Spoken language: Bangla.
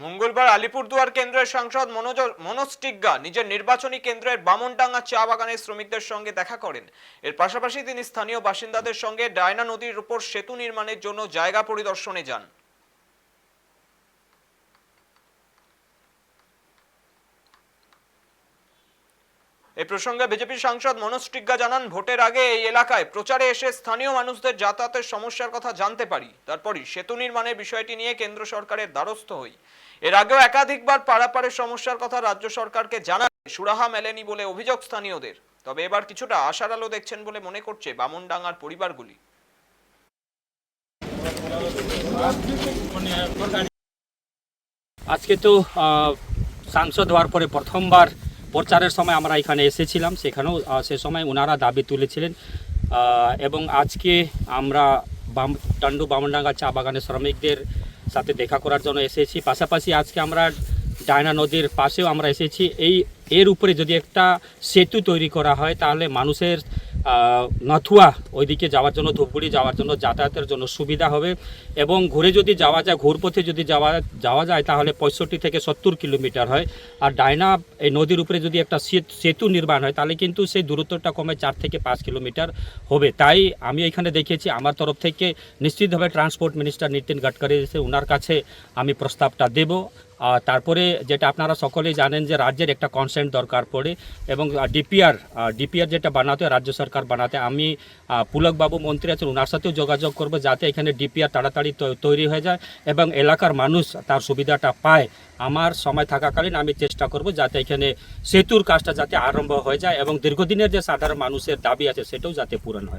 মঙ্গলবার আলিপুরদুয়ার কেন্দ্রের সাংসদ মনোজ টিগ্গা নিজের নির্বাচনী কেন্দ্রের বামনডাঙ্গা চা বাগানের শ্রমিকদের সঙ্গে দেখা করেন। এর পাশাপাশি তিনি স্থানীয় বাসিন্দাদের সঙ্গে ডায়না নদীর উপর সেতু নির্মাণের জন্য জায়গা পরিদর্শনে যান। এই প্রসঙ্গে বিজেপি সাংসদ মনোজ টিগ্গা জানান, ভোটের আগে এই এলাকায় প্রচারে এসে স্থানীয় মানুষদের যাতায়াতের সমস্যার কথা জানতে পারি, তারপরই সেতু নির্মাণের বিষয়টি নিয়ে কেন্দ্র সরকারের দ্বারস্থ হই। এর আগেও একাধিকবার পারাপারের সমস্যার কথা রাজ্য সরকারকে জানায়, সুরাহা মেলেনি বলে অভিযোগ স্থানীয়দের। তবে এবার কিছুটা আশার আলো দেখছেন বলে মনে করছে বামনডাঙ্গার পরিবারগুলি। আজকে তো সাংসদ হওয়ার পরে প্রথমবার প্রচারের সময় আমরা এখানে এসেছিলাম, সেখানেও সে সময় ওনারা দাবি তুলেছিলেন এবং আজকে আমরা টান্ডু বামনডাঙ্গা চা বাগানের শ্রমিকদের সাথে দেখা করার জন্য এসেছি। পাশাপাশি আজকে আমরা ডায়না নদীর পাশেও আমরা এসেছি। এর উপরে যদি একটা সেতু তৈরি করা হয় তাহলে মানুষের নথুয়া ওইদিকে যাওয়ার জন্য, ধূপগুড়ি যাওয়ার জন্য, যাতায়াতের জন্য সুবিধা হবে এবং ঘুরে যদি যাওয়া যায়, ঘুরপথে যদি যাওয়া যায় তাহলে 65 থেকে 70 কিলোমিটার হয়। আর ডায়না এই নদীর উপরে যদি একটা সেতু নির্মাণ হয় তাহলে কিন্তু সেই দূরত্বটা কমে 4 থেকে 5 কিলোমিটার হবে। তাই আমি এখানে দেখেছি, আমার তরফ থেকে নিশ্চিতভাবে ট্রান্সপোর্ট মিনিস্টার নীতিন গাডকারি এসে ওনার কাছে আমি প্রস্তাবটা দেব। তারপরে যেটা আপনারা সকলেই জানেন যে রাজ্যের একটা কনসেন্ট দরকার পড়ে এবং ডিপিআর যেটা বানাতে রাজ্য সরকার বানাতে, আমি পুলকবাবু মন্ত্রী আছেন ওনার সাথেও যোগাযোগ করব যাতে এখানে ডিপিআর তাড়াতাড়ি তৈরি হয়ে যায় এবং এলাকার মানুষ তার সুবিধাটা পায়। আমার সময় থাকাকালীন আমি চেষ্টা করব যাতে এখানে সেতুর কাজটা যাতে আরম্ভ হয়ে যায় এবং দীর্ঘদিনের যে সাধারণ মানুষের দাবি আছে সেটাও যাতে পূরণ হয়।